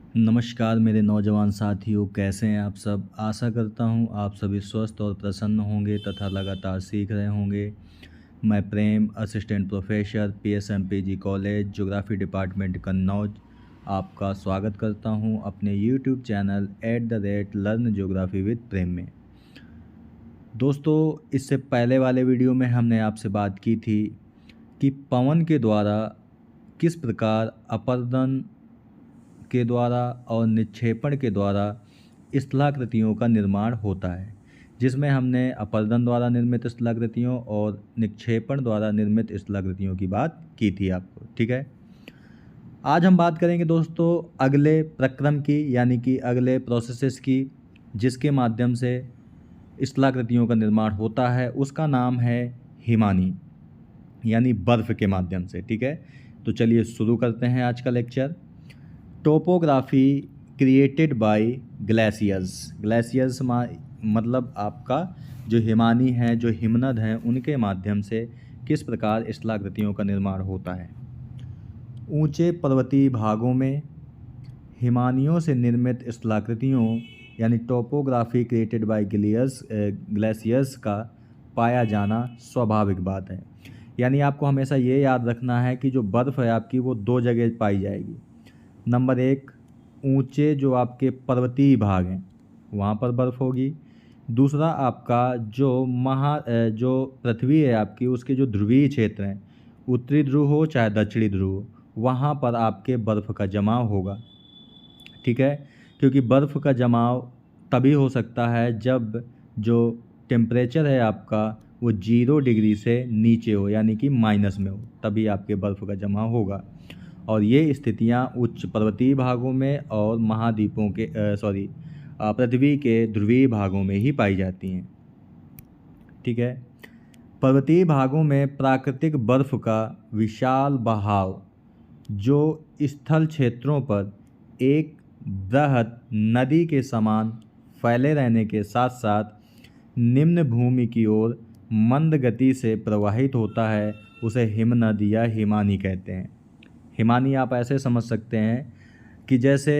नमस्कार मेरे नौजवान साथियों, कैसे हैं आप सब। आशा करता हूं आप सभी स्वस्थ और प्रसन्न होंगे तथा लगातार सीख रहे होंगे। मैं Prem, assistant professor, PSMPG college, geography department Kannauj, आपका स्वागत करता हूं अपने YouTube channel @learn geography with Prem में। दोस्तों, इससे पहले वाले वीडियो में हमने आपसे बात की थी कि पवन के द्वारा किस प्रकार अपर्दन के द्वारा और निक्षेपण के द्वारा स्थलाकृतियों का निर्माण होता है, जिसमें हमने अपर्दन द्वारा निर्मित स्थलाकृतियों और निक्षेपण द्वारा निर्मित स्थलाकृतियों की बात की थी आपको। ठीक है, आज हम बात करेंगे दोस्तों अगले प्रक्रम की, यानी कि अगले प्रोसेसेस की, जिसके माध्यम से स्थलाकृतियों का निर्माण होता है। उसका नाम है हिमानी, यानी बर्फ़ के माध्यम से। ठीक है, तो चलिए शुरू करते हैं आज का lecture. Topography created by glaciers. Glaciers मतलब आपका जो हिमानी हैं, जो हिमनद हैं, उनके माध्यम से किस प्रकार स्थलाकृतियों का निर्माण होता है। ऊंचे पर्वतीय भागों में हिमानियों से निर्मित स्थलाकृतियों यानी टोपोग्राफी क्रिएटेड बाय ग्लेशियर्स का पाया जाना स्वाभाविक बात है। यानी आपको हमेशा ये याद रखना है कि जो बर्फ़ है आपकी, वो दो जगह पाई जाएगी। नंबर एक, ऊंचे जो आपके पर्वतीय भाग हैं वहाँ पर बर्फ़ होगी। दूसरा, आपका जो पृथ्वी है आपकी, उसके जो ध्रुवीय क्षेत्र हैं, उत्तरी ध्रुव हो चाहे दक्षिणी ध्रुव हो, वहाँ पर आपके बर्फ़ का जमाव होगा। ठीक है, क्योंकि बर्फ़ का जमाव तभी हो सकता है जब जो टेम्परेचर है आपका वो 0 डिग्री से नीचे हो, यानी कि माइनस में हो, तभी आपके बर्फ़ का जमाव होगा। और ये स्थितियाँ उच्च पर्वतीय भागों में और महाद्वीपों के पृथ्वी के ध्रुवीय भागों में ही पाई जाती हैं। ठीक है, पर्वतीय भागों में प्राकृतिक बर्फ़ का विशाल बहाव जो स्थल क्षेत्रों पर एक बृहद नदी के समान फैले रहने के साथ साथ निम्न भूमि की ओर मंद गति से प्रवाहित होता है, उसे हिमनद या हिमानी कहते हैं। हिमानी आप ऐसे समझ सकते हैं कि जैसे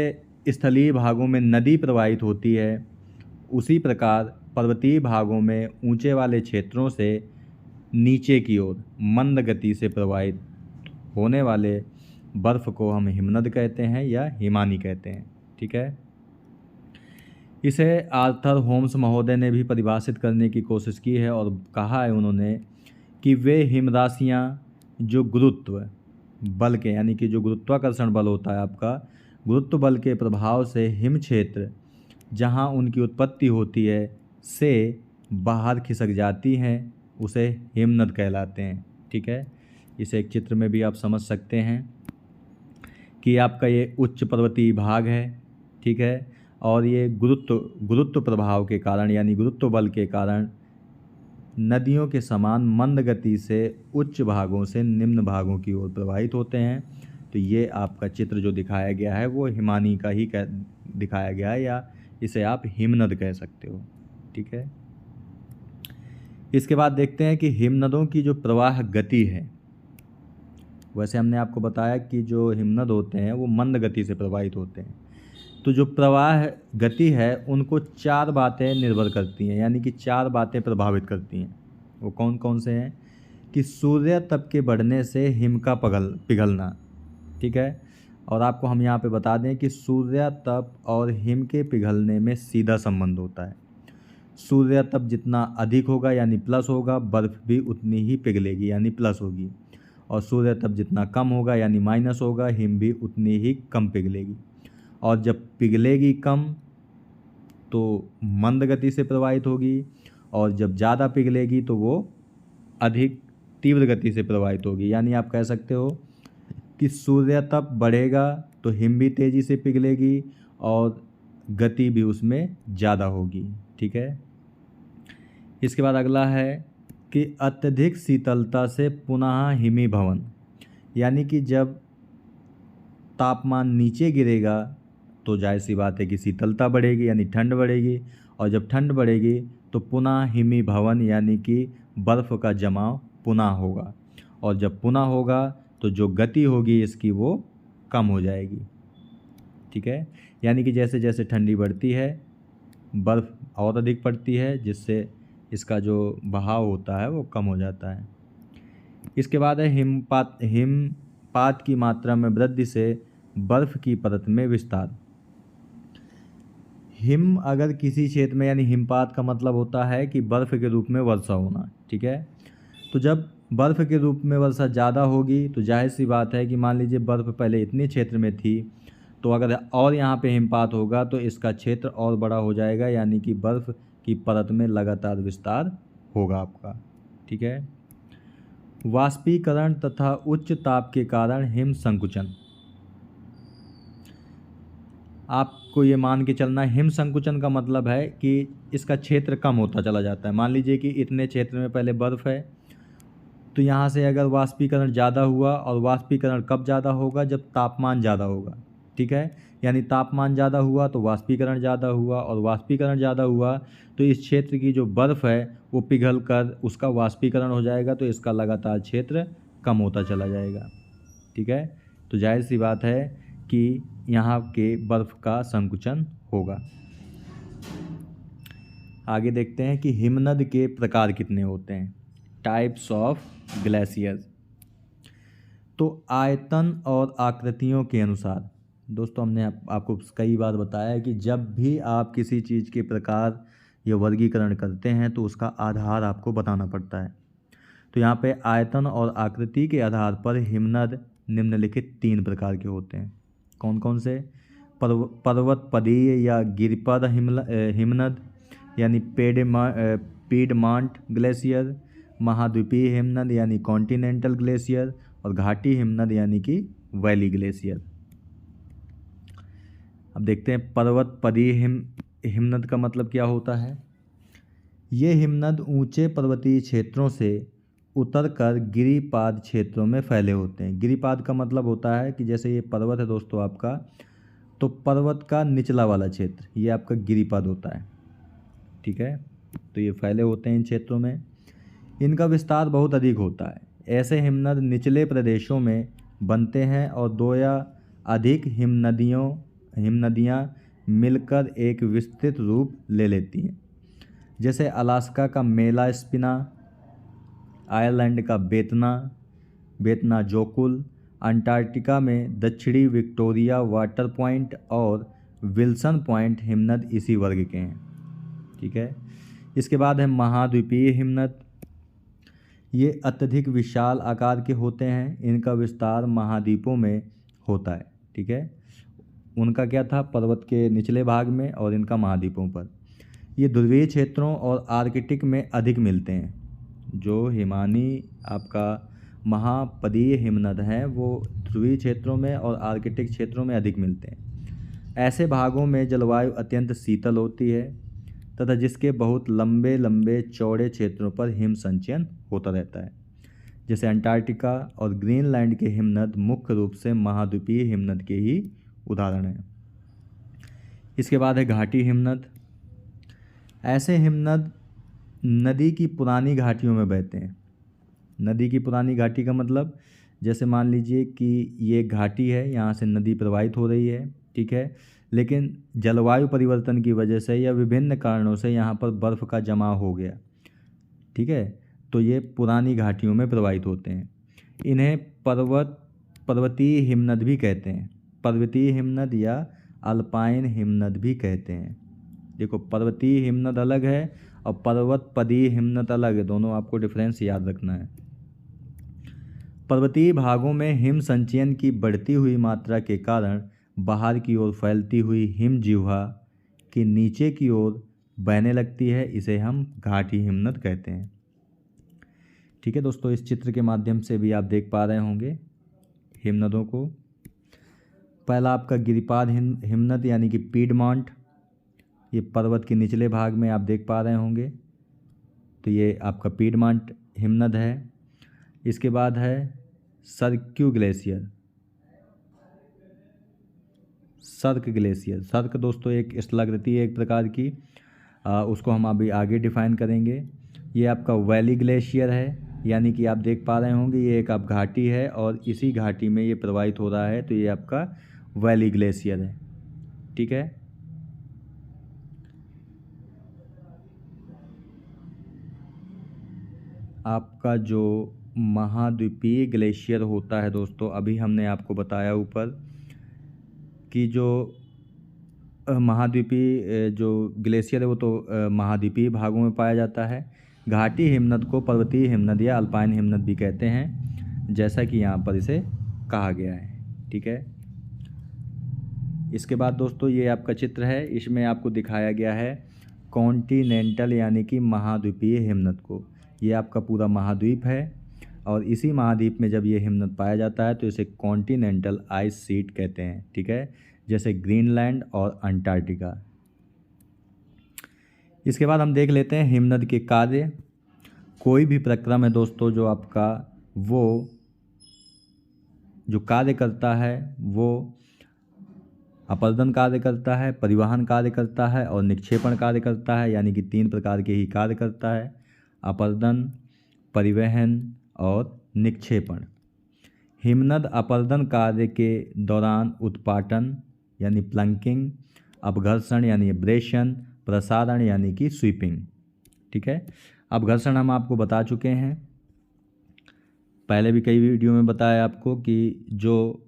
स्थलीय भागों में नदी प्रवाहित होती है, उसी प्रकार पर्वतीय भागों में ऊंचे वाले क्षेत्रों से नीचे की ओर मंद गति से प्रवाहित होने वाले बर्फ़ को हम हिमनद कहते हैं या हिमानी कहते हैं। ठीक है, इसे आर्थर होम्स महोदय ने भी परिभाषित करने की कोशिश की है और कहा है उन्होंने कि वे हिमराशियाँ जो गुरुत्व बल के, यानी कि जो गुरुत्वाकर्षण बल होता है आपका, गुरुत्व बल के प्रभाव से हिम क्षेत्र जहाँ उनकी उत्पत्ति होती है से बाहर खिसक जाती हैं, उसे हिमनद कहलाते हैं। ठीक है, इसे एक चित्र में भी आप समझ सकते हैं कि आपका ये उच्च पर्वतीय भाग है। ठीक है, और ये गुरुत्व प्रभाव के कारण, यानी गुरुत्व बल के कारण नदियों के समान मंद गति से उच्च भागों से निम्न भागों की ओर प्रवाहित होते हैं। तो ये आपका चित्र जो दिखाया गया है वो हिमानी का ही दिखाया गया है, या इसे आप हिमनद कह सकते हो। ठीक है, इसके बाद देखते हैं कि हिमनदों की जो प्रवाह गति है। वैसे हमने आपको बताया कि जो हिमनद होते हैं वो मंद गति से प्रवाहित होते हैं। तो जो प्रवाह गति है उनको 4 बातें निर्भर करती हैं, यानी कि 4 बातें प्रभावित करती हैं। वो कौन कौन से हैं कि सूर्य तप के बढ़ने से हिम का पिघलना। ठीक है, और आपको हम यहाँ पे बता दें कि सूर्य तप और हिम के पिघलने में सीधा संबंध होता है। सूर्य तप जितना अधिक होगा यानी प्लस होगा, बर्फ़ भी उतनी ही पिघलेगी यानी प्लस होगी। और सूर्य तप जितना कम होगा यानी माइनस होगा, हिम भी उतनी ही कम पिघलेगी। और जब पिघलेगी कम तो मंद गति से प्रवाहित होगी, और जब ज़्यादा पिघलेगी तो वो अधिक तीव्र गति से प्रवाहित होगी। यानी आप कह सकते हो कि सूर्य तप बढ़ेगा तो हिम भी तेज़ी से पिघलेगी और गति भी उसमें ज़्यादा होगी। ठीक है, इसके बाद अगला है कि अत्यधिक शीतलता से पुनः हिमीभवन, यानी कि जब तापमान नीचे गिरेगा तो जाहिर सी बात है कि शीतलता बढ़ेगी यानी ठंड बढ़ेगी, और जब ठंड बढ़ेगी तो पुनः हिमीभवन यानी कि बर्फ़ का जमाव पुनः होगा, और जब पुनः होगा तो जो गति होगी इसकी वो कम हो जाएगी। ठीक है। यानी कि जैसे जैसे ठंडी बढ़ती है बर्फ़ और अधिक पड़ती है, जिससे इसका जो बहाव होता है वो कम हो जाता है। इसके बाद है हिमपात की मात्रा में वृद्धि से बर्फ़ की परत में विस्तार। हिम अगर किसी क्षेत्र में, यानी हिमपात का मतलब होता है कि बर्फ़ के रूप में वर्षा होना, ठीक है। तो जब बर्फ़ के रूप में वर्षा ज़्यादा होगी तो जाहिर सी बात है कि मान लीजिए बर्फ़ पहले इतने क्षेत्र में थी, तो अगर और यहाँ पे हिमपात होगा तो इसका क्षेत्र और बड़ा हो जाएगा, यानी कि बर्फ़ की परत में लगातार विस्तार होगा आपका, ठीक है। वाष्पीकरण तथा उच्च ताप के कारण हिम संकुचन। आपको ये मान के चलना है, हिम संकुचन का मतलब है कि इसका क्षेत्र कम होता चला जाता है। मान लीजिए कि इतने क्षेत्र में पहले बर्फ़ है, तो यहाँ से अगर वाष्पीकरण ज़्यादा हुआ, और वाष्पीकरण कब ज़्यादा होगा, जब तापमान ज़्यादा होगा, ठीक है। यानी तापमान ज़्यादा हुआ तो वाष्पीकरण ज़्यादा हुआ, और वाष्पीकरण ज़्यादा हुआ तो इस क्षेत्र की जो बर्फ़ है वो पिघल कर उसका वाष्पीकरण हो जाएगा, तो इसका लगातार क्षेत्र कम होता चला जाएगा, ठीक है। तो जाहिर सी बात है कि यहाँ के बर्फ़ का संकुचन होगा। आगे देखते हैं कि हिमनद के प्रकार कितने होते हैं, टाइप्स ऑफ ग्लेशियर्स। तो आयतन और आकृतियों के अनुसार, दोस्तों हमने आपको कई बार बताया है कि जब भी आप किसी चीज़ के प्रकार या वर्गीकरण करते हैं तो उसका आधार आपको बताना पड़ता है। तो यहाँ पे आयतन और आकृति के आधार पर हिमनद निम्नलिखित 3 प्रकार के होते हैं। कौन कौन से? पर्वतपदीय या गिरिपद हिमनद, यानी पीडमांट ग्लेशियर, महाद्वीपीय हिमनद यानी कॉन्टिनेंटल ग्लेशियर, और घाटी हिमनद यानी कि वैली ग्लेशियर। अब देखते हैं पर्वतपदीय हिमनद का मतलब क्या होता है। ये हिमनद ऊंचे पर्वतीय क्षेत्रों से उतरकर गिरिपाद क्षेत्रों में फैले होते हैं। गिरिपाद का मतलब होता है कि जैसे ये पर्वत है दोस्तों आपका, तो पर्वत का निचला वाला क्षेत्र ये आपका गिरिपाद होता है, ठीक है। तो ये फैले होते हैं इन क्षेत्रों में, इनका विस्तार बहुत अधिक होता है। ऐसे हिमनद निचले प्रदेशों में बनते हैं और 2 या अधिक हिमनदियाँ मिलकर एक विस्तृत रूप ले लेती हैं, जैसे अलास्का का मेला स्पिना, आयरलैंड का बेतना जोकुल, अंटार्कटिका में दक्षिणी विक्टोरिया वाटर पॉइंट और विल्सन पॉइंट हिमनद इसी वर्ग के हैं, ठीक है। इसके बाद है महाद्वीपीय हिमनद। ये अत्यधिक विशाल आकार के होते हैं, इनका विस्तार महाद्वीपों में होता है, ठीक है। उनका क्या था, पर्वत के निचले भाग में, और इनका महाद्वीपों पर। ये ध्रुवीय क्षेत्रों और आर्कटिक में अधिक मिलते हैं। जो हिमानी आपका महापदीय हिमनद हैं वो ध्रुवीय क्षेत्रों में और आर्कटिक क्षेत्रों में अधिक मिलते हैं। ऐसे भागों में जलवायु अत्यंत शीतल होती है तथा जिसके बहुत लंबे लंबे चौड़े क्षेत्रों पर हिम संचयन होता रहता है, जैसे अंटार्कटिका और ग्रीनलैंड के हिमनद मुख्य रूप से महाद्वीपीय हिमनद के ही उदाहरण हैं। इसके बाद है घाटी हिमनद। ऐसे हिमनद नदी की पुरानी घाटियों में बहते हैं। नदी की पुरानी घाटी का मतलब, जैसे मान लीजिए कि ये घाटी है, यहाँ से नदी प्रवाहित हो रही है, ठीक है, लेकिन जलवायु परिवर्तन की वजह से या विभिन्न कारणों से यहाँ पर बर्फ़ का जमाव हो गया, ठीक है, तो ये पुरानी घाटियों में प्रवाहित होते हैं। इन्हें पर्वतीय हिमनद भी कहते हैं। पर्वतीय हिमनद या अल्पाइन हिमनद भी कहते हैं। देखो, पर्वतीय हिमनद अलग है और पर्वतपदीय हिमनद अलग है, दोनों आपको डिफरेंस याद रखना है। पर्वतीय भागों में हिम संचयन की बढ़ती हुई मात्रा के कारण बाहर की ओर फैलती हुई हिमजिह्वा की नीचे की ओर बहने लगती है, इसे हम घाटी हिमनद कहते हैं, ठीक है दोस्तों। इस चित्र के माध्यम से भी आप देख पा रहे होंगे हिमनदों को। पहला आपका गिरिपाद हिमनद यानी कि पीडमांट, ये पर्वत के निचले भाग में आप देख पा रहे होंगे, तो ये आपका पीडमांट हिमनद है। इसके बाद है सर्क्यू ग्लेशियर। सर्क ग्लेशियर, सर्क दोस्तों एक स्थलाकृति है एक प्रकार की, उसको हम अभी आगे डिफाइन करेंगे। ये आपका वैली ग्लेशियर है, यानी कि आप देख पा रहे होंगे ये एक आप घाटी है और इसी घाटी में ये प्रवाहित हो रहा है, तो ये आपका वैली ग्लेशियर है। ठीक है। आपका जो महाद्वीपीय ग्लेशियर होता है दोस्तों, अभी हमने आपको बताया ऊपर कि जो महाद्वीपीय जो ग्लेशियर है वो तो महाद्वीपीय भागों में पाया जाता है। घाटी हिमनद को पर्वतीय हिमनद या अल्पाइन हिमनद भी कहते हैं, जैसा कि यहाँ पर इसे कहा गया है। ठीक है। इसके बाद दोस्तों ये आपका चित्र है, इसमें आपको दिखाया गया है कॉन्टिनेंटल यानी कि महाद्वीपीय हिमनद को। ये आपका पूरा महाद्वीप है और इसी महाद्वीप में जब ये हिमनद पाया जाता है तो इसे कॉन्टिनेंटल आइस शीट कहते हैं। ठीक है, जैसे ग्रीनलैंड और अंटार्कटिका। इसके बाद हम देख लेते हैं हिमनद के कार्य। कोई भी प्रक्रम है दोस्तों जो आपका वो जो कार्य करता है वो अपरदन कार्य करता है, परिवहन कार्य करता है और निक्षेपण कार्य करता है, यानी कि 3 प्रकार के ही कार्य करता है: अपरदन, परिवहन और निक्षेपण। हिमनद अपरदन कार्य के दौरान उत्पाटन यानी प्लंकिंग, अपघर्षण यानी एब्रेशन, प्रसारण यानी कि स्वीपिंग। ठीक है, अपघर्षण हम आपको बता चुके हैं, पहले भी कई वीडियो में बताया आपको कि जो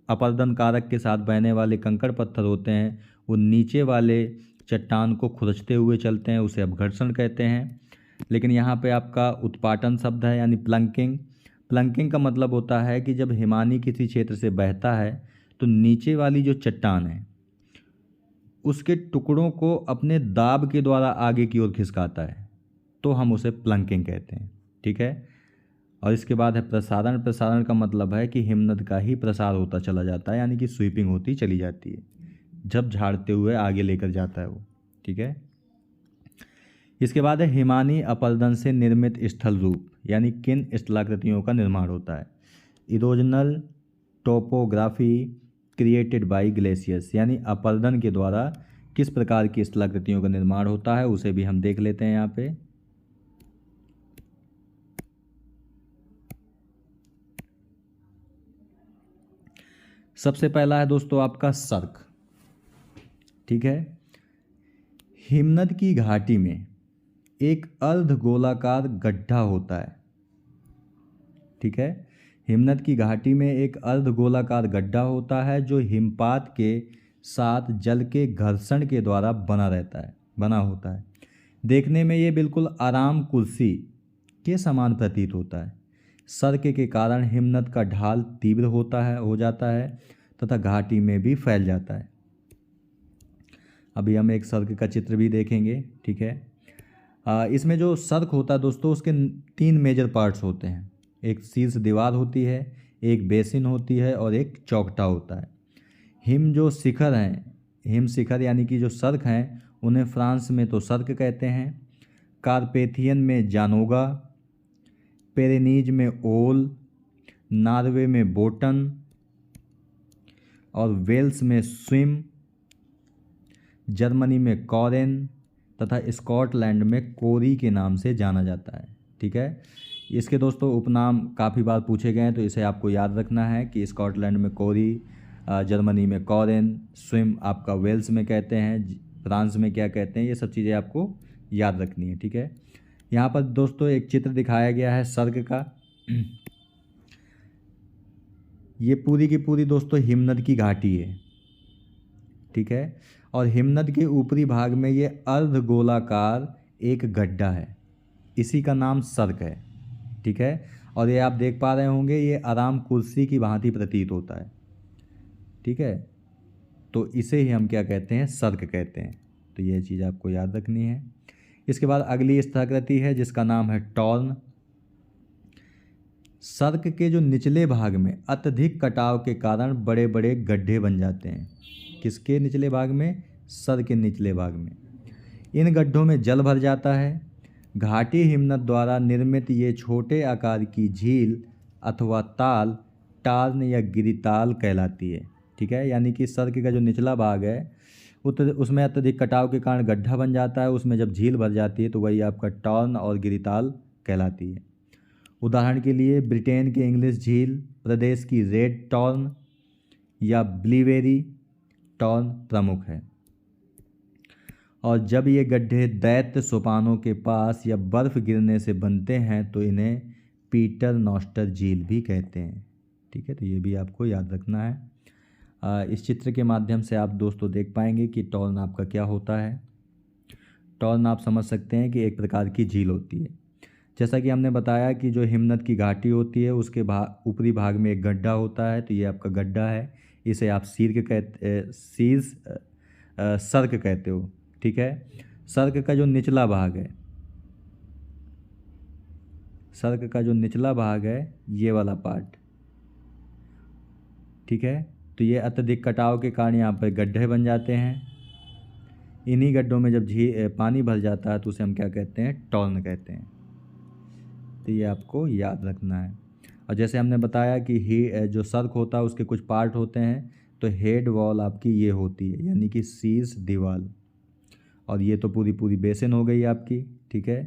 अपरदन कारक के साथ बहने वाले कंकड़ पत्थर होते हैं वो नीचे वाले चट्टान को खुरचते हुए चलते हैं, उसे अपघर्षण कहते हैं। लेकिन यहाँ पे आपका उत्पाटन शब्द है यानी प्लंकिंग। प्लंकिंग का मतलब होता है कि जब हिमानी किसी क्षेत्र से बहता है तो नीचे वाली जो चट्टान है उसके टुकड़ों को अपने दाब के द्वारा आगे की ओर खिसकाता है, तो हम उसे प्लंकिंग कहते हैं। ठीक है। और इसके बाद है प्रसारण। प्रसारण का मतलब है कि हिमनद का ही प्रसार होता चला जाता है, यानी कि स्वीपिंग होती चली जाती है, जब झाड़ते हुए आगे लेकर जाता है वो। ठीक है। इसके बाद है हिमानी अपरदन से निर्मित स्थल रूप, यानी किन स्थलाकृतियों का निर्माण होता है। Erosional topography created by glaciers, यानी अपरदन के द्वारा किस प्रकार की स्थलाकृतियों का निर्माण होता है उसे भी हम देख लेते हैं यहाँ पे। सबसे पहला है दोस्तों आपका सर्क। ठीक है। हिमनद की घाटी में एक अर्धगोलाकार गड्ढा होता है। ठीक है, हिमनद की घाटी में एक अर्धगोलाकार गड्ढा होता है जो हिमपात के साथ जल के घर्षण के द्वारा बना होता है। देखने में ये बिल्कुल आराम कुर्सी के समान प्रतीत होता है। सर्क के कारण हिमनद का ढाल तीव्र हो जाता है तथा घाटी में भी फैल जाता है। अभी हम एक सर्क का चित्र भी देखेंगे। ठीक है। इसमें जो सर्क होता है दोस्तों उसके 3 मेजर पार्ट्स होते हैं। एक शीर्ष दीवार होती है, एक बेसिन होती है और एक चौकटा होता है। हिम शिखर यानी कि जो सर्क हैं उन्हें फ्रांस में तो सर्क कहते हैं, कारपेथियन में जानोगा, पेरेनीज में ओल, नॉर्वे में बोटन और वेल्स में स्विम, जर्मनी में कॉरेन तथा स्कॉटलैंड में कोरी के नाम से जाना जाता है। ठीक है। इसके दोस्तों उपनाम काफ़ी बार पूछे गए हैं, तो इसे आपको याद रखना है कि स्कॉटलैंड में कोरी, जर्मनी में कॉरेन, स्विम आपका वेल्स में कहते हैं, फ्रांस में क्या कहते हैं, ये सब चीज़ें आपको याद रखनी है। ठीक है। यहाँ पर दोस्तों एक चित्र दिखाया गया है सर्क का। ये पूरी की पूरी दोस्तों हिमनद की घाटी है। ठीक है। और हिमनद के ऊपरी भाग में ये अर्धगोलाकार एक गड्ढा है, इसी का नाम सर्क है। ठीक है। और ये आप देख पा रहे होंगे ये आराम कुर्सी की भांति प्रतीत होता है। ठीक है। तो इसे ही हम क्या कहते हैं, सर्क कहते हैं। तो ये चीज़ आपको याद रखनी है। इसके बाद अगली स्थलाकृति है जिसका नाम है टॉर्न। सर्क के जो निचले भाग में अत्यधिक कटाव के कारण बड़े बड़े गड्ढे बन जाते हैं। किसके निचले भाग में? सर्क के निचले भाग में। इन गड्ढों में जल भर जाता है। घाटी हिमनद द्वारा निर्मित ये छोटे आकार की झील अथवा ताल टार्न या गिरिताल कहलाती है। ठीक है। यानी कि सर्क का जो निचला भाग है उसमें अत्यधिक कटाव के कारण गड्ढा बन जाता है, उसमें जब झील भर जाती है तो वही आपका टॉर्न और गिरिताल कहलाती है। उदाहरण के लिए ब्रिटेन के इंग्लिश झील प्रदेश की रेड टॉर्न या ब्लीवेरी टॉर्न प्रमुख है। और जब ये गड्ढे दैत्य सोपानों के पास या बर्फ़ गिरने से बनते हैं तो इन्हें पीटर नॉस्टर झील भी कहते हैं। ठीक है, तो ये भी आपको याद रखना है। इस चित्र के माध्यम से आप दोस्तों देख पाएंगे कि टॉर्न आपका क्या होता है। टॉर्न आप समझ सकते हैं कि एक प्रकार की झील होती है। जैसा कि हमने बताया कि जो हिमनद की घाटी होती है उसके ऊपरी भाग में एक गड्ढा होता है, तो ये आपका गड्ढा है। इसे आप सर्क कहते हो। ठीक है, सर्क का जो निचला भाग है, सर्क का जो निचला भाग है ये वाला पार्ट, ठीक है, तो ये अत्यधिक कटाव के कारण यहाँ पर गड्ढे बन जाते हैं। इन्हीं गड्ढों में जब पानी भर जाता है तो उसे हम क्या कहते हैं, टॉर्न कहते हैं। तो ये आपको याद रखना है। और जैसे हमने बताया कि जो सर्क होता है उसके कुछ पार्ट होते हैं, तो हेड वॉल आपकी ये होती है, यानी कि शीर्ष दीवार, और ये तो पूरी पूरी बेसिन हो गई आपकी। ठीक है,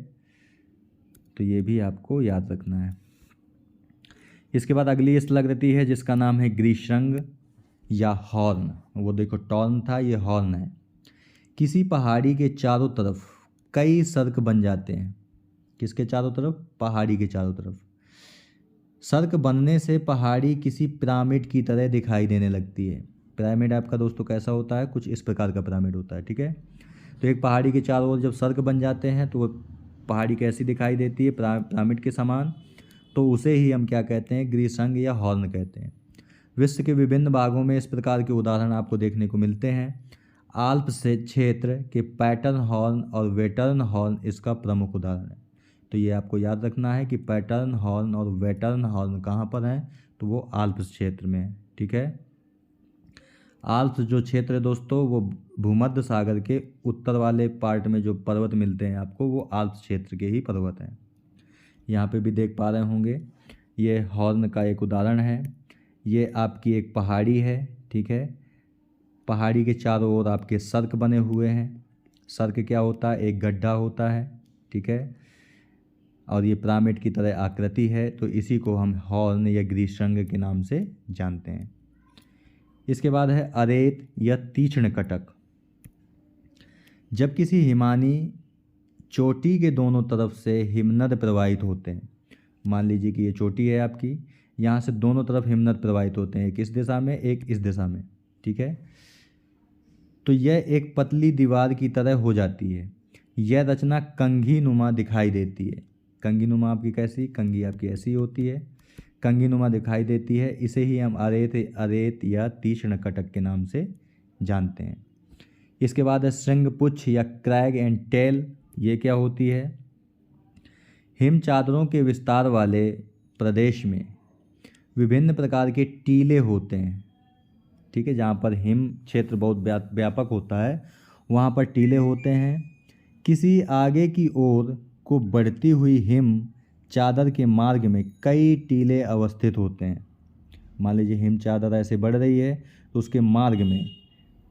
तो ये भी आपको याद रखना है। इसके बाद अगली स्थलाकृति है जिसका नाम है ग्रीष्रंग या हॉर्न। वो देखो टॉर्न था, ये हॉर्न है। किसी पहाड़ी के चारों तरफ कई सर्क बन जाते हैं। किसके चारों तरफ? पहाड़ी के चारों तरफ। सर्क बनने से पहाड़ी किसी पिरामिड की तरह दिखाई देने लगती है। पिरामिड आपका दोस्तों कैसा होता है? कुछ इस प्रकार का पिरामिड होता है। ठीक है, तो एक पहाड़ी के चारों ओर जब सर्क बन जाते हैं तो वो पहाड़ी कैसी दिखाई देती है? पिरामिड के समान। तो उसे ही हम क्या कहते हैं? ग्रीष्रंग या हॉर्न कहते हैं। विश्व के विभिन्न भागों में इस प्रकार के उदाहरण आपको देखने को मिलते हैं। आल्प से क्षेत्र के पैटर्न हॉर्न और वेटर्न हॉर्न इसका प्रमुख उदाहरण है। तो ये आपको याद रखना है कि पैटर्न हॉर्न और वेटर्न हॉर्न कहाँ पर हैं, तो वो आल्प्स क्षेत्र में है। ठीक है, आल्प्स जो क्षेत्र है दोस्तों वो भूमध्य सागर के उत्तर वाले पार्ट में जो पर्वत मिलते हैं आपको, वो आल्प्स क्षेत्र के ही पर्वत हैं। यहाँ पे भी देख पा रहे होंगे, ये हॉर्न का एक उदाहरण है। ये आपकी एक पहाड़ी है। ठीक है, पहाड़ी के चारों ओर आपके सर्क बने हुए हैं। सर्क क्या होता है? एक गड्ढा होता है। ठीक है, और ये पिरामिड की तरह आकृति है, तो इसी को हम हॉर्न या ग्रीष्रंग के नाम से जानते हैं। इसके बाद है अरेत या तीक्ष्ण कटक। जब किसी हिमानी चोटी के दोनों तरफ से हिमनद प्रवाहित होते हैं, मान लीजिए कि ये चोटी है आपकी, यहाँ से दोनों तरफ हिमनद प्रवाहित होते हैं, एक इस दिशा में एक इस दिशा में। ठीक है, तो यह एक पतली दीवार की तरह हो जाती है। यह रचना कंघी नुमा दिखाई देती है। कंघी नुमा आपकी कैसी? कंघी आपकी ऐसी होती है, कंघी नुमा दिखाई देती है। इसे ही हम अरेत या तीक्ष्ण कटक के नाम से जानते हैं। इसके बाद है श्रृंगपुच्छ या क्रैग एंड टेल। ये क्या होती है? हिम चादरों के विस्तार वाले प्रदेश में विभिन्न प्रकार के टीले होते हैं। ठीक है, जहाँ पर हिम क्षेत्र बहुत व्यापक होता है वहाँ पर टीले होते हैं। किसी आगे की ओर को बढ़ती हुई हिम चादर के मार्ग में कई टीले अवस्थित होते हैं। मान लीजिए हिम चादर ऐसे बढ़ रही है तो उसके मार्ग में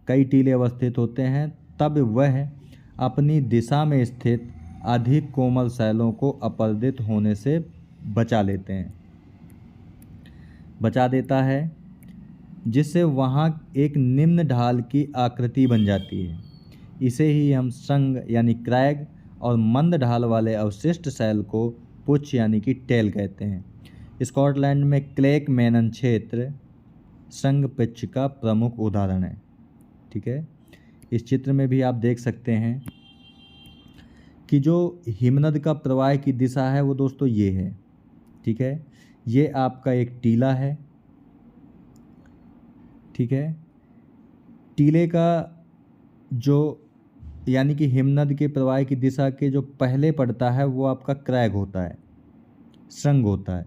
कई टीले अवस्थित होते हैं। तब वह अपनी दिशा में स्थित अधिक कोमल शैलों को अपरदित होने से बचा देता है, जिससे वहाँ एक निम्न ढाल की आकृति बन जाती है। इसे ही हम श्रृंग यानी क्रैग और मंद ढाल वाले अवशिष्ट शैल को पुच्छ यानी कि टेल कहते हैं। स्कॉटलैंड में क्लेक मैनन क्षेत्र श्रृंगपुच्छ का प्रमुख उदाहरण है। ठीक है, इस चित्र में भी आप देख सकते हैं कि जो हिमनद का प्रवाह की दिशा है वो दोस्तों ये है। ठीक है, ये आपका एक टीला है। ठीक है, टीले का जो यानी कि हिमनद के प्रवाह की दिशा के जो पहले पड़ता है वो आपका क्रैग होता है, श्रृंग होता है,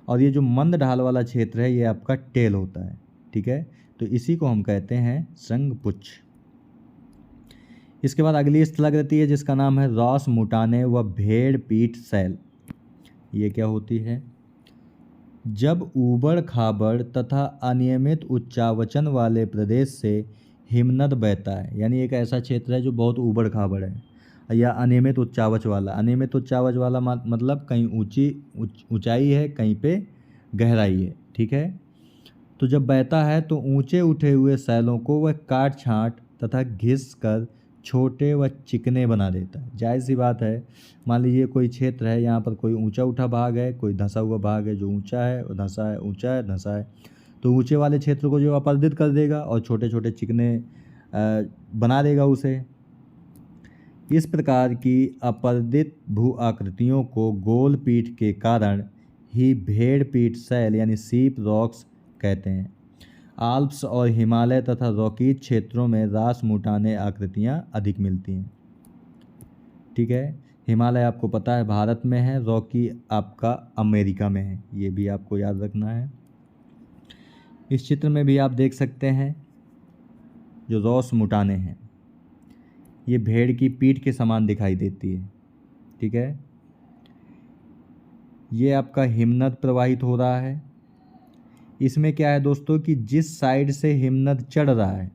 और ये जो मंद ढाल वाला क्षेत्र है ये आपका टेल होता है। ठीक है, तो इसी को हम कहते हैं श्रृंगपुच्छ। इसके बाद अगली स्थलाकृति है जिसका नाम है रॉस मुटाने व भेड़ पीठ शैल। ये क्या होती है? जब ऊबड़ खाबड़ तथा अनियमित उच्चावचन वाले प्रदेश से हिमनद बहता है, यानी एक ऐसा क्षेत्र है जो बहुत ऊबड़ खाबड़ है या अनियमित उच्चावच वाला। अनियमित उच्चावच वाला मतलब कहीं ऊंचाई है, कहीं पे गहराई है। ठीक है, तो जब बहता है तो ऊंचे उठे हुए सैलों को वह काट छांट तथा घिस कर छोटे व चिकने बना देता है। जाहिर सी बात है, मान लीजिए कोई क्षेत्र है, यहाँ पर कोई ऊंचा उठा भाग है, कोई धंसा हुआ भाग है जो ऊंचा है और धंसा है, ऊंचा है धंसा है, तो ऊंचे वाले क्षेत्र को जो अपर्दित कर देगा और छोटे छोटे चिकने बना देगा उसे। इस प्रकार की अपर्दित भू आकृतियों को गोल पीठ के कारण ही भेड़ पीठ शैल यानी सीप रॉक्स कहते हैं। आल्प्स और हिमालय तथा रॉकीज क्षेत्रों में रासमुटाने आकृतियाँ अधिक मिलती हैं। ठीक है, हिमालय आपको पता है भारत में है, रॉकी आपका अमेरिका में है, ये भी आपको याद रखना है। इस चित्र में भी आप देख सकते हैं जो रासमुटाने हैं, ये भेड़ की पीठ के समान दिखाई देती है। ठीक है, ये आपका हिमनद प्रवाहित हो रहा है। इसमें क्या है दोस्तों कि जिस साइड से हिमनद चढ़ रहा है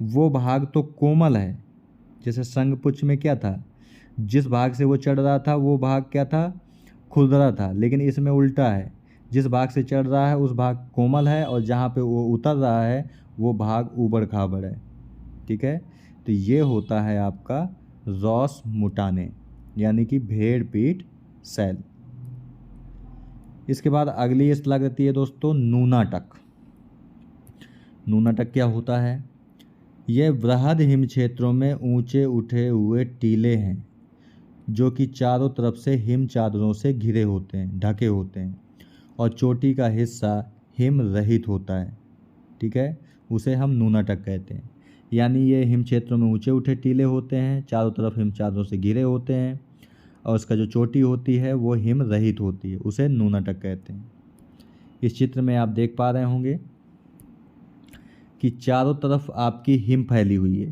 वो भाग तो कोमल है, जैसे शंखपुच्छ में क्या था, जिस भाग से वो चढ़ रहा था वो भाग क्या था, खुरदरा था, लेकिन इसमें उल्टा है, जिस भाग से चढ़ रहा है उस भाग कोमल है और जहाँ पे वो उतर रहा है वो भाग ऊबड़ खाबड़ है। ठीक है, तो ये होता है आपका रासमुटाने यानी कि भेड़ पीठ शैल। इसके बाद अगली स्थलाकृति है दोस्तों नूनाटक। नूनाटक क्या होता है, यह वृहद हिम क्षेत्रों में ऊंचे उठे हुए टीले हैं जो कि चारों तरफ से हिम चादरों से घिरे होते हैं, ढके होते हैं, और चोटी का हिस्सा हिम रहित होता है। ठीक है, उसे हम नूनाटक कहते हैं। यानी ये हिम क्षेत्रों में ऊंचे उठे टीले होते हैं, चारों तरफ हिम चादरों से घिरे होते हैं, और उसका जो चोटी होती है वो हिम रहित होती है, उसे नूनाटक कहते हैं। इस चित्र में आप देख पा रहे होंगे कि चारों तरफ आपकी हिम फैली हुई है।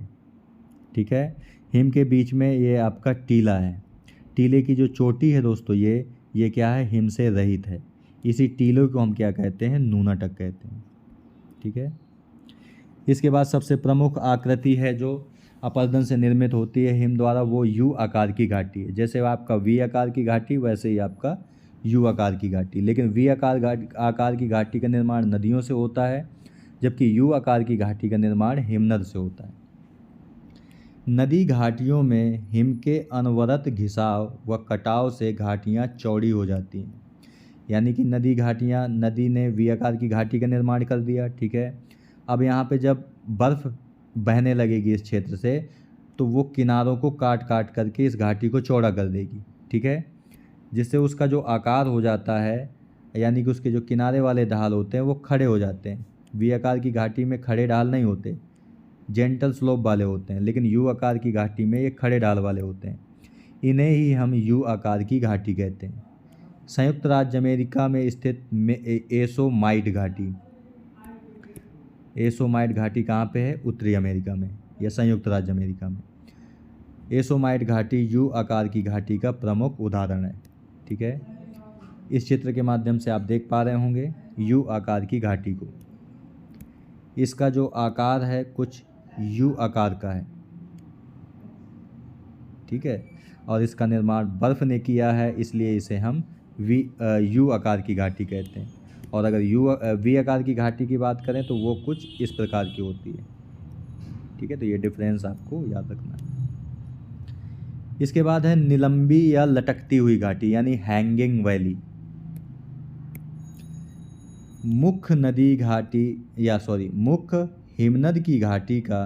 ठीक है, हिम के बीच में ये आपका टीला है, टीले की जो चोटी है दोस्तों ये क्या है, हिम से रहित है। इसी टीलों को हम क्या कहते हैं, नूनाटक कहते हैं। ठीक है, इसके बाद सबसे प्रमुख आकृति है जो अपरदन से निर्मित होती है हिम द्वारा, वो यू आकार की घाटी है। जैसे आपका वी आकार की घाटी वैसे ही आपका यू आकार की घाटी, लेकिन वी आकार की घाटी का निर्माण नदियों से होता है, जबकि यू आकार की घाटी का निर्माण हिमनद से होता है। नदी घाटियों में हिम के अनवरत घिसाव व कटाव से घाटियाँ चौड़ी हो जाती हैं। यानी कि नदी ने वी आकार की घाटी का निर्माण कर दिया। ठीक है, अब यहाँ पे जब बर्फ़ बहने लगेगी इस क्षेत्र से तो वो किनारों को काट काट करके इस घाटी को चौड़ा कर देगी। ठीक है, जिससे उसका जो आकार हो जाता है, यानी कि उसके जो किनारे वाले ढाल होते हैं वो खड़े हो जाते हैं। वी आकार की घाटी में खड़े ढाल नहीं होते, जेंटल स्लोप वाले होते हैं, लेकिन यू आकार की घाटी में ये खड़े ढाल वाले होते हैं। इन्हें ही हम यू आकार की घाटी कहते हैं। संयुक्त राज्य अमेरिका में स्थित एसोमाइट घाटी, एसोमाइट घाटी कहाँ पे है, उत्तरी अमेरिका में या संयुक्त राज्य अमेरिका में। एसोमाइट घाटी यू आकार की घाटी का प्रमुख उदाहरण है। ठीक है, इस चित्र के माध्यम से आप देख पा रहे होंगे यू आकार की घाटी को। इसका जो आकार है कुछ यू आकार का है। ठीक है, और इसका निर्माण बर्फ़ ने किया है, इसलिए इसे हम यू आकार की घाटी कहते हैं। और अगर वी आकार की घाटी की बात करें तो वो कुछ इस प्रकार की होती है। ठीक है, तो ये डिफरेंस आपको याद रखना है। इसके बाद है निलंबी या लटकती हुई घाटी यानी हैंगिंग वैली। मुख्य हिमनद की घाटी का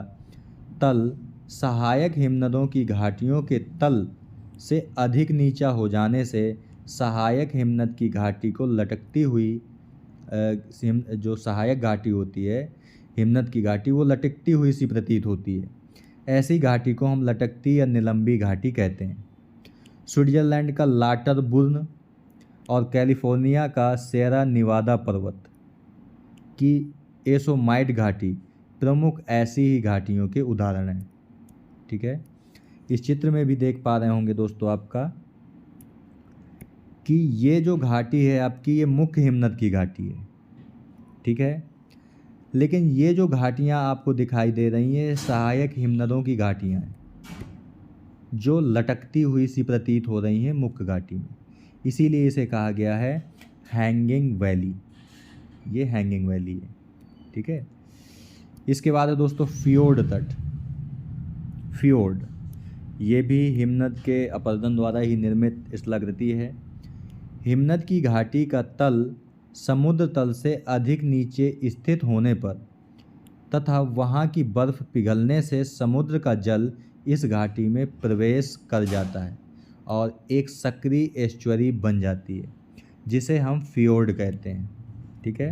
तल सहायक हिमनदों की घाटियों के तल से अधिक नीचा हो जाने से सहायक हिमनद की घाटी को लटकती हुई जो सहायक घाटी होती है हिमनद की घाटी, वो लटकती हुई सी प्रतीत होती है। ऐसी घाटी को हम लटकती या निलंबी घाटी कहते हैं। स्विट्जरलैंड का लाटरबुर्न और कैलिफोर्निया का सेरा निवादा पर्वत की एसोमाइट घाटी प्रमुख ऐसी ही घाटियों के उदाहरण हैं। ठीक है, इस चित्र में भी देख पा रहे होंगे दोस्तों आपका कि ये जो घाटी है आपकी, ये मुख्य हिमनद की घाटी है। ठीक है, लेकिन ये जो घाटियाँ आपको दिखाई दे रही हैं सहायक हिमनदों की घाटियाँ हैं जो लटकती हुई सी प्रतीत हो रही हैं मुख्य घाटी में, इसीलिए इसे कहा गया है हैंगिंग वैली। ये हैंगिंग वैली है। ठीक है, इसके बाद है दोस्तों फियोर्ड तट। फियोर्ड ये भी हिमनद के अपरदन द्वारा ही निर्मित स्थलाकृति है। हिमनद की घाटी का तल समुद्र तल से अधिक नीचे स्थित होने पर तथा वहाँ की बर्फ़ पिघलने से समुद्र का जल इस घाटी में प्रवेश कर जाता है और एक सक्रिय एस्चुअरी बन जाती है, जिसे हम फियोर्ड कहते हैं। ठीक है,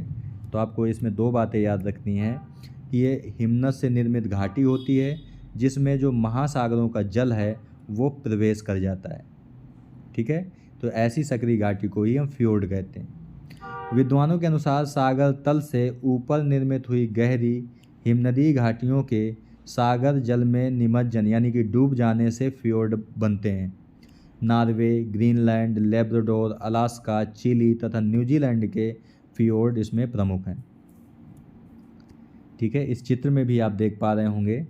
तो आपको इसमें दो बातें याद रखनी हैं कि ये हिमनद से निर्मित घाटी होती है जिसमें जो महासागरों का जल है वो प्रवेश कर जाता है। ठीक है, तो ऐसी सक्रिय घाटी को ही हम फियोर्ड कहते हैं। विद्वानों के अनुसार सागर तल से ऊपर निर्मित हुई गहरी हिमनदीय घाटियों के सागर जल में निमज्जन यानी कि डूब जाने से फियोर्ड बनते हैं। Norway, Greenland, Labrador, Alaska, Chile तथा न्यूजीलैंड के फियोर्ड इसमें प्रमुख हैं। ठीक है, इस चित्र में भी आप देख पा रहे होंगे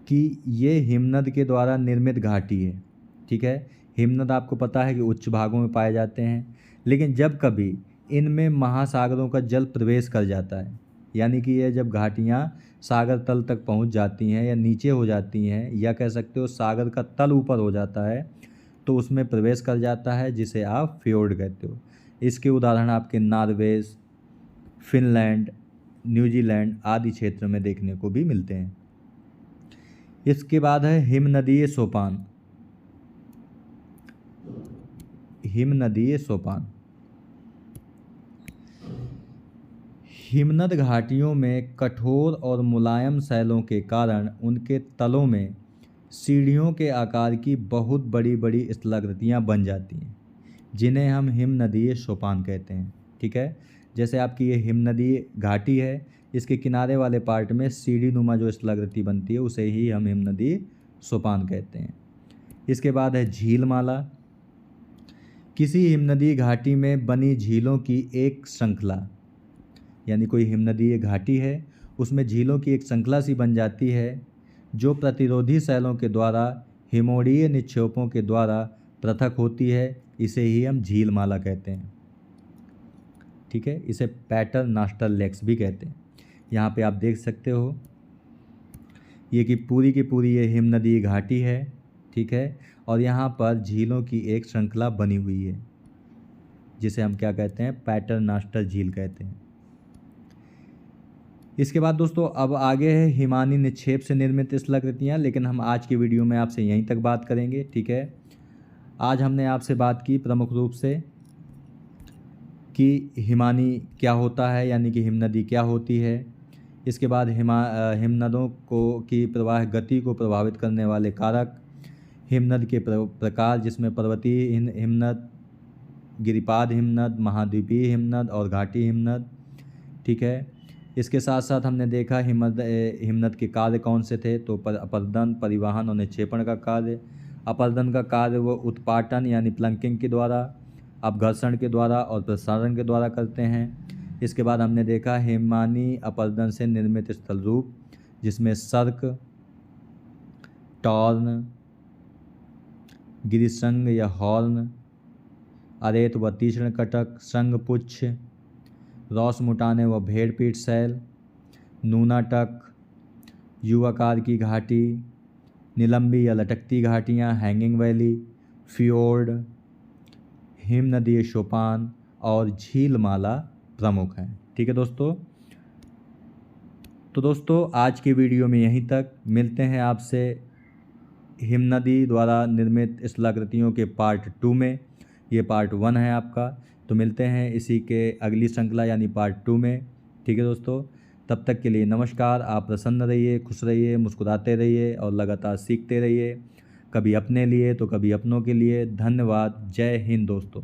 कि ये हिमनद के द्वारा निर्मित घाटी है। ठीक है, हिमनद आपको पता है कि उच्च भागों में पाए जाते हैं, लेकिन जब कभी इनमें महासागरों का जल प्रवेश कर जाता है, यानी कि ये जब घाटियाँ सागर तल तक पहुंच जाती हैं या नीचे हो जाती हैं, या कह सकते हो सागर का तल ऊपर हो जाता है, तो उसमें प्रवेश कर जाता है, जिसे आप फियोर्ड कहते हो। इसके उदाहरण आपके नॉर्वे, फिनलैंड, न्यूजीलैंड आदि क्षेत्र में देखने को भी मिलते हैं। इसके बाद है हिमनदीय सोपान। हिमनदीय सोपान हिमनद घाटियों में कठोर और मुलायम शैलों के कारण उनके तलों में सीढ़ियों के आकार की बहुत बड़ी बड़ी स्थलाकृतियाँ बन जाती हैं, जिन्हें हम हिमनदीय सोपान कहते हैं। ठीक है, जैसे आपकी ये हिमनदीय घाटी है, इसके किनारे वाले पार्ट में सीढ़ी नुमा जो स्थलाकृति बनती है उसे ही हम हिमनदीय सोपान कहते हैं। इसके बाद है झीलमाला। किसी हिमनदीय घाटी में बनी झीलों की एक श्रृंखला, यानी कोई हिमनदीय घाटी है उसमें झीलों की एक श्रृंखला सी बन जाती है जो प्रतिरोधी शैलों के द्वारा हिमोड़ीय निक्षेपों के द्वारा पृथक होती है, इसे ही हम झीलमाला कहते हैं। ठीक है, इसे पैटरनॉस्टर लेक्स भी कहते हैं। यहाँ पे आप देख सकते हो ये कि पूरी की पूरी ये हिमनदीय घाटी है। ठीक है, और यहाँ पर झीलों की एक श्रृंखला बनी हुई है, जिसे हम क्या कहते हैं, पैटरनॉस्टर झील कहते हैं। इसके बाद दोस्तों अब आगे है हिमानी निक्षेप से निर्मित स्थलाकृतियाँ, लेकिन हम आज की वीडियो में आपसे यहीं तक बात करेंगे। ठीक है, आज हमने आपसे बात की प्रमुख रूप से कि हिमानी क्या होता है, यानी कि हिमनदी क्या होती है। इसके बाद हिमनदों को की प्रवाह गति को प्रभावित करने वाले कारक, हिमनद के प्रकार जिसमें पर्वतीय हिमनद, गिरिपाद हिमनद, महाद्वीपीय हिमनद और घाटी हिमनद। ठीक है, इसके साथ साथ हमने देखा हिमनद के कार्य कौन से थे, तो अपरदन, परिवहन और निक्षेपण का कार्य। अपरदन का कार्य वो उत्पाटन यानी प्लंकिंग के द्वारा, अपघर्षण के द्वारा और प्रसारण के द्वारा करते हैं। इसके बाद हमने देखा हिमानी अपरदन से निर्मित स्थल रूप, जिसमें सर्क, टॉर्न, गिरिशृंग या हॉर्न, अरेत व तीक्ष्ण कटक, शंखपुच्छ, रॉसमुटाने व भेड़पीठ शैल, नूनाटक, युवाकार की घाटी, निलंबी या लटकती घाटियाँ, हैंगिंग वैली, फियोर्ड, हिमनदीय सोपान और झीलमाला प्रमुख हैं। ठीक है दोस्तों, तो दोस्तों आज की वीडियो में यहीं तक। मिलते हैं आपसे हिमनदी द्वारा निर्मित स्थलाकृतियों के पार्ट 2 में। ये पार्ट 1 है आपका, तो मिलते हैं इसी के अगली श्रृंखला यानी पार्ट 2 में। ठीक है दोस्तों, तब तक के लिए नमस्कार। आप प्रसन्न रहिए, खुश रहिए, मुस्कुराते रहिए और लगातार सीखते रहिए, कभी अपने लिए तो कभी अपनों के लिए। धन्यवाद। जय हिंद दोस्तों।